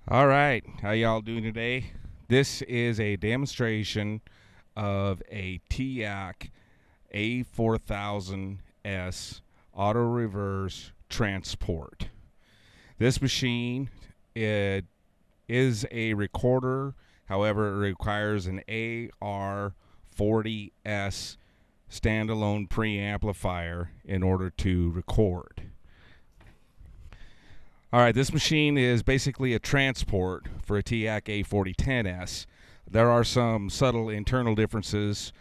All right, how y'all doing today? This is a demonstration of a Teac A4000S auto reverse transport. This machine it is a recorder, however, it requires an AR40S standalone preamplifier in order to record. All right, this machine is basically a transport for a Teac A4010S. There are some subtle internal differences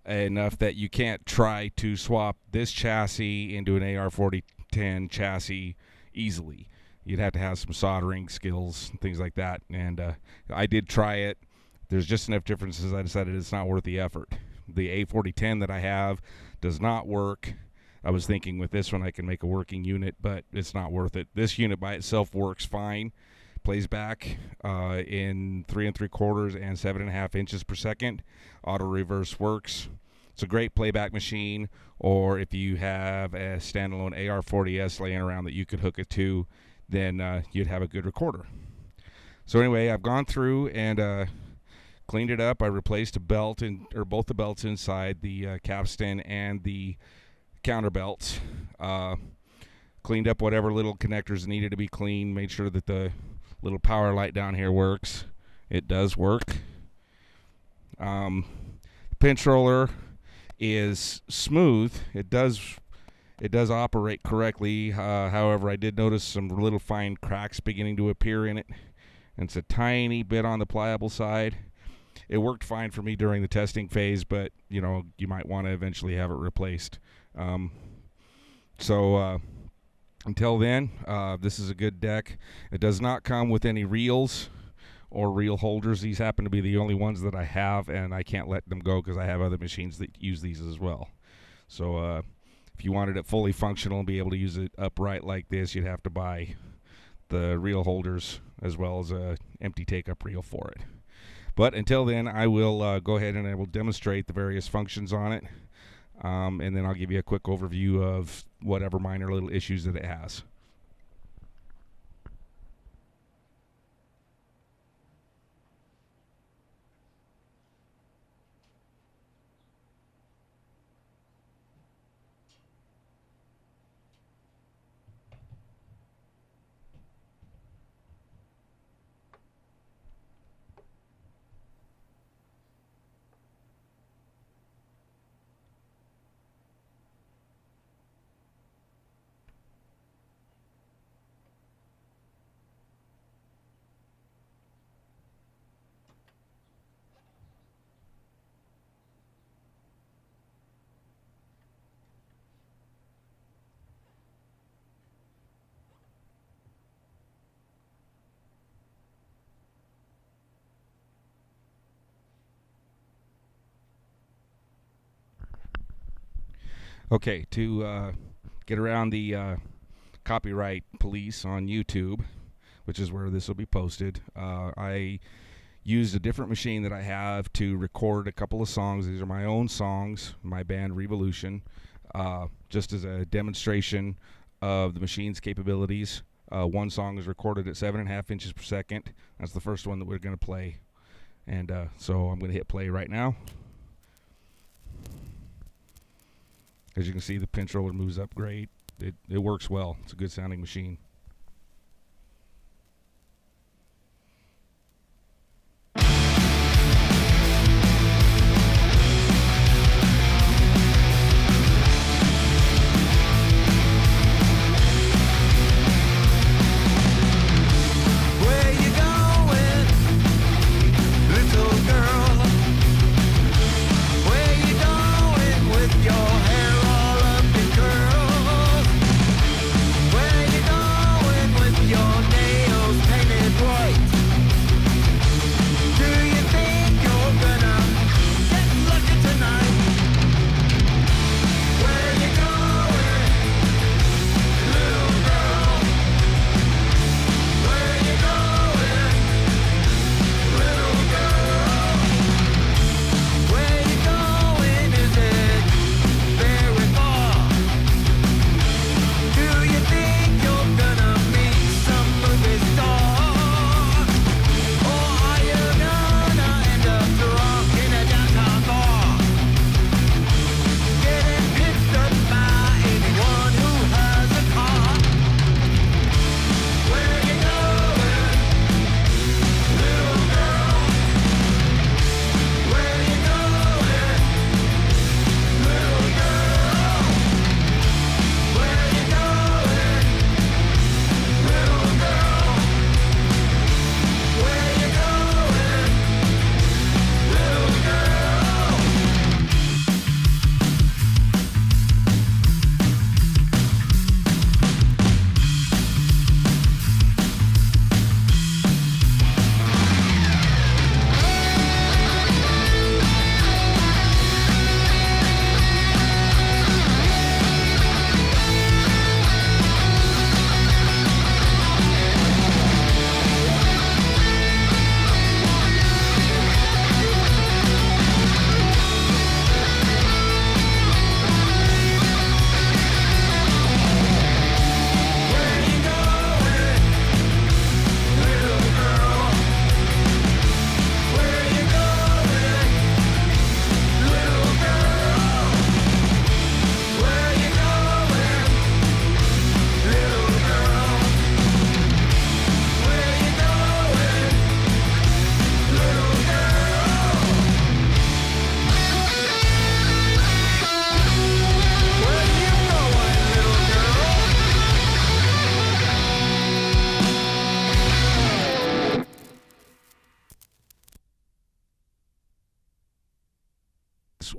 enough that you can't try to swap this chassis into an AR4010 chassis easily. You'd have to have some soldering skills and things like that. And I did try it. There's just enough differences. I decided it's not worth the effort. The A4010 that I have does not work. I was thinking with this one I can make a working unit, but it's not worth it. This unit by itself works fine. Plays back in 3 3/4 and 7.5 inches per second. Auto reverse works. It's a great playback machine, or if you have a standalone AR40S laying around that you could hook it to, then you'd have a good recorder. So anyway, I've gone through and cleaned it up. I replaced a belt or both the belts inside the capstan and the counterbelts. Cleaned up whatever little connectors needed to be cleaned. Made sure that the little power light down here works. It does work. Pinch roller is smooth. It does operate correctly. However, I did notice some little fine cracks beginning to appear in it, and it's a tiny bit on the pliable side. It worked fine for me during the testing phase, but you might want to eventually have it replaced. Until then, this is a good deck. It does not come with any reels or reel holders. These happen to be the only ones that I have, and I can't let them go because I have other machines that use these as well. So if you wanted it fully functional and be able to use it upright like this, you'd have to buy the reel holders as well as a empty take-up reel for it. But until then, I will go ahead and I will demonstrate the various functions on it. And then I'll give you a quick overview of whatever minor little issues that it has. Okay, to get around the copyright police on YouTube, which is where this will be posted, I used a different machine that I have to record a couple of songs. These are my own songs, my band Revolution, just as a demonstration of the machine's capabilities. One song is recorded at 7.5 inches per second. That's the first one that we're going to play. And so I'm going to hit play right now. As you can see, the pinch roller moves up great. It works well. It's a good sounding machine. Where you going, little girl? Where you going with your hair all up in curls? Where you going?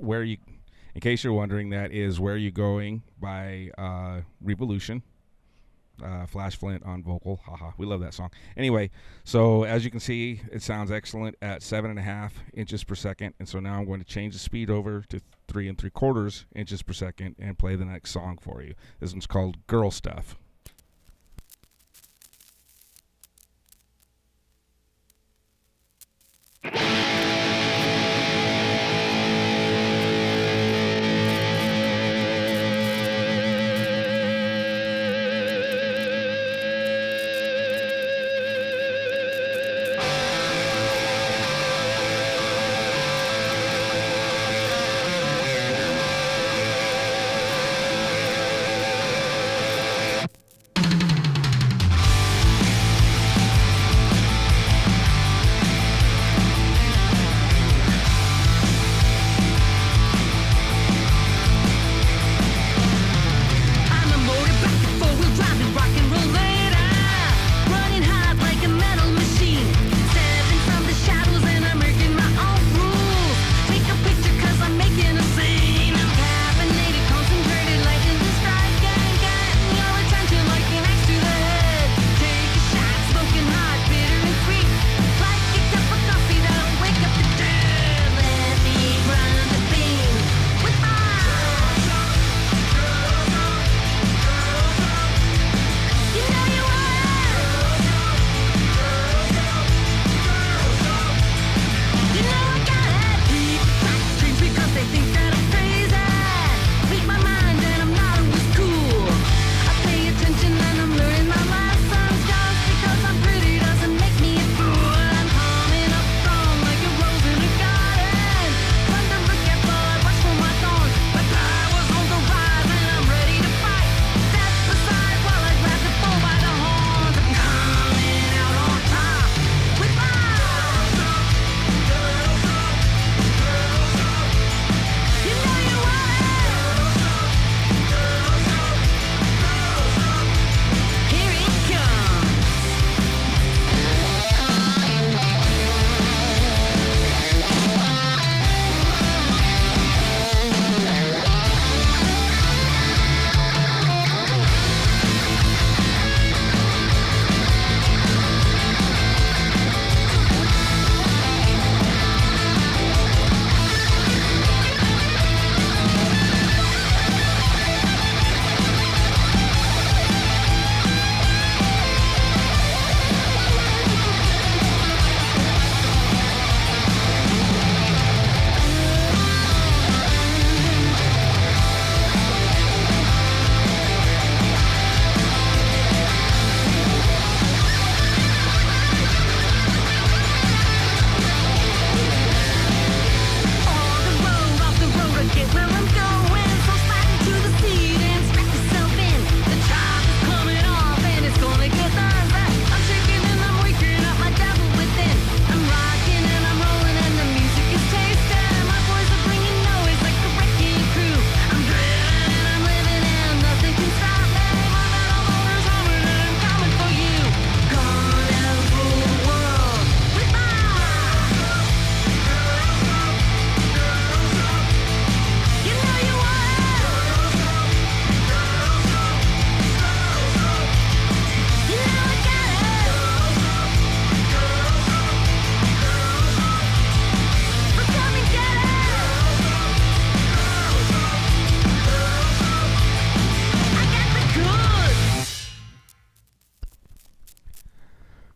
Where You, in case you're wondering, that is Where You Going by Revolution. Flash Flint on vocal. Haha, we love that song. Anyway, so as you can see, it sounds excellent at 7.5 inches per second. And so now I'm going to change the speed over to 3 3/4 inches per second and play the next song for you. This one's called Girl Stuff.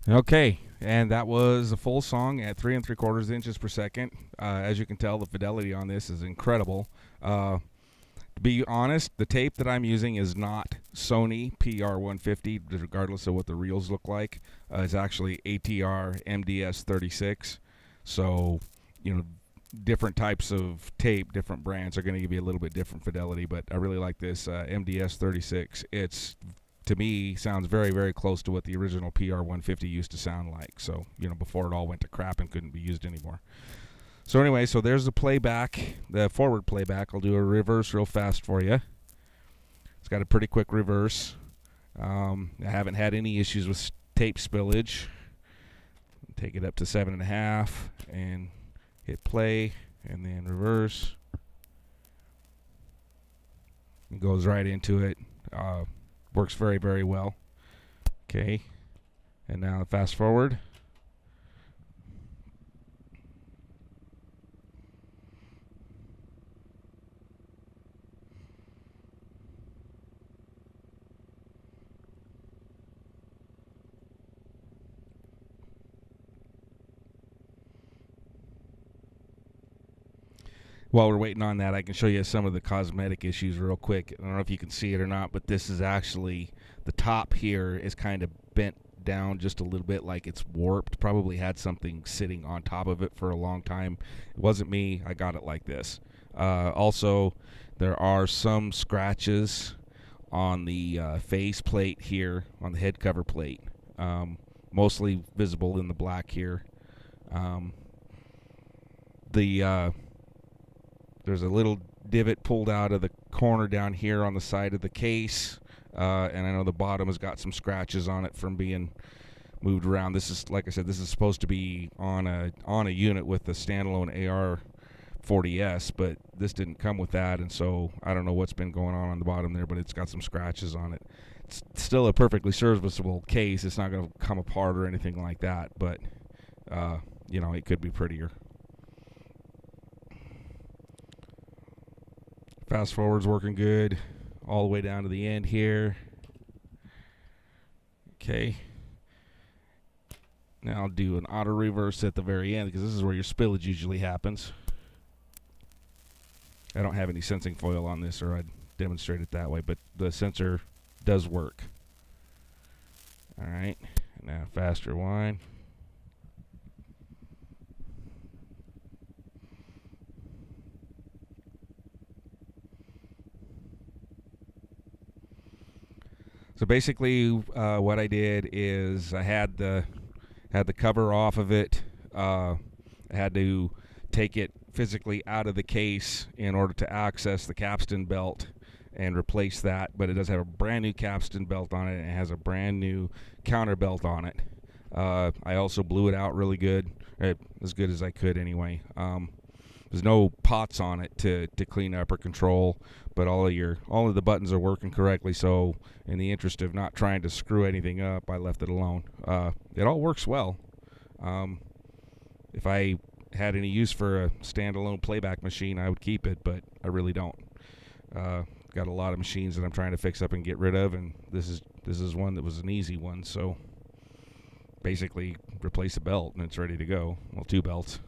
Okay, and that was a full song at 3 3/4 inches per second. As you can tell, the fidelity on this is incredible. To be honest, the tape that I'm using is not Sony PR150, regardless of what the reels look like. It's actually ATR MDS36. So, you know, different types of tape, different brands are going to give you a little bit different fidelity, but I really like this MDS36. It's, to me, sounds very, very close to what the original PR150 used to sound like. So, you know, before it all went to crap and couldn't be used anymore. So anyway, so there's the playback, the forward playback. I'll do a reverse real fast for you. It's got a pretty quick reverse. I haven't had any issues with tape spillage. Take it up to 7.5 and hit play, and then reverse. It goes right into it. Works very, very well. Okay, and now fast forward. While we're waiting on that, I can show you some of the cosmetic issues real quick. I don't know if you can see it or not, but this is actually, the top here is kind of bent down just a little bit, like it's warped. Probably had something sitting on top of it for a long time. It wasn't me. I got it like this. Also, there are some scratches on the face plate here, on the head cover plate. Mostly visible in the black here. There's a little divot pulled out of the corner down here on the side of the case, and I know the bottom has got some scratches on it from being moved around. This is, like I said, this is supposed to be on a unit with the standalone AR-40S, but this didn't come with that, and so I don't know what's been going on the bottom there, but it's got some scratches on it. It's still a perfectly serviceable case. It's not going to come apart or anything like that, but it could be prettier. Fast forward's working good all the way down to the end here. Okay. Now I'll do an auto reverse at the very end because this is where your spillage usually happens. I don't have any sensing foil on this, or I'd demonstrate it that way, but the sensor does work. All right. Now fast rewind. So basically, what I did is I had the cover off of it. I had to take it physically out of the case in order to access the capstan belt and replace that. But it does have a brand new capstan belt on it, and it has a brand new counter belt on it. I also blew it out really good, as good as I could anyway. There's no pots on it to clean up or control, but all of the buttons are working correctly. So in the interest of not trying to screw anything up, I left it alone. It all works well. If I had any use for a standalone playback machine, I would keep it, but I really don't. Got a lot of machines that I'm trying to fix up and get rid of, and this is one that was an easy one. So basically, replace a belt and it's ready to go. Well, two belts.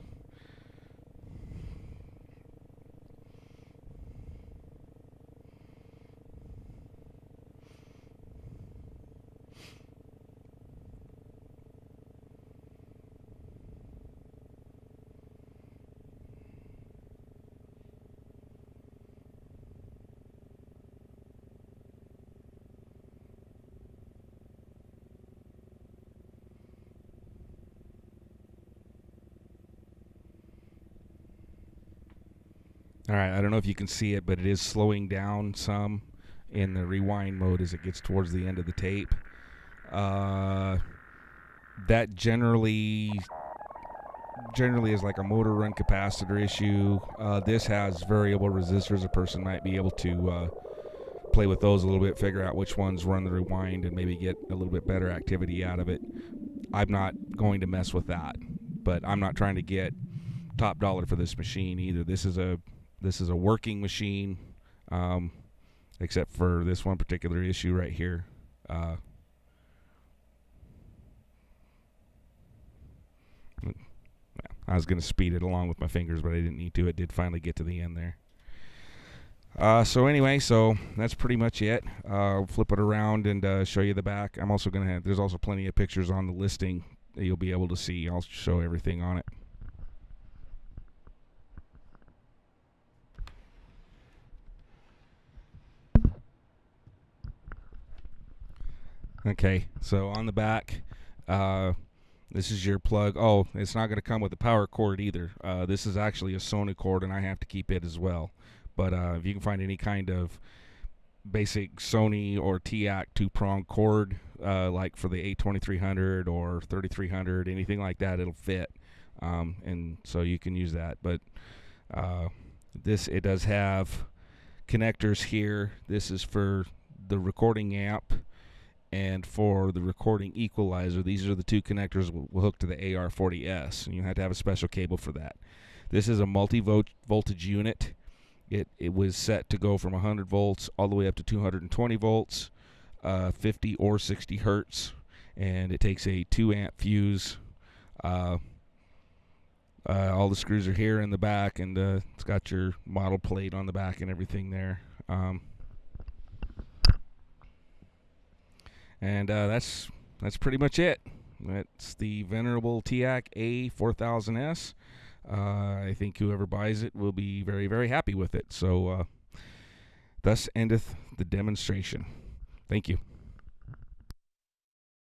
All right, I don't know if you can see it, but it is slowing down some in the rewind mode as it gets towards the end of the tape. That generally is like a motor run capacitor issue. This has variable resistors. A person might be able to play with those a little bit, figure out which ones run the rewind, and maybe get a little bit better activity out of it. I'm not going to mess with that, but I'm not trying to get top dollar for this machine either. This is a working machine, except for this one particular issue right here. I was going to speed it along with my fingers, but I didn't need to. It did finally get to the end there. So that's pretty much it. I'll flip it around and show you the back. I'm also going to have, there's also plenty of pictures on the listing that you'll be able to see. I'll show everything on it. Okay, so on the back, this is your plug. Oh, it's not going to come with a power cord either. This is actually a Sony cord, and I have to keep it as well. But if you can find any kind of basic Sony or Teac two-prong cord, like for the A2300 or 3300, anything like that, it'll fit. And so you can use that. But it does have connectors here. This is for the recording amp and for the recording equalizer. These are the two connectors we'll hook to the AR40S, and you have to have a special cable for that. This is a multi-voltage unit. It was set to go from 100 volts all the way up to 220 volts, 50 or 60 hertz, and it takes a 2 amp fuse. All the screws are here in the back, and it's got your model plate on the back and everything there. And that's pretty much it. That's the venerable Teac A 4000S. I think whoever buys it will be very, very happy with it. So, thus endeth the demonstration. Thank you.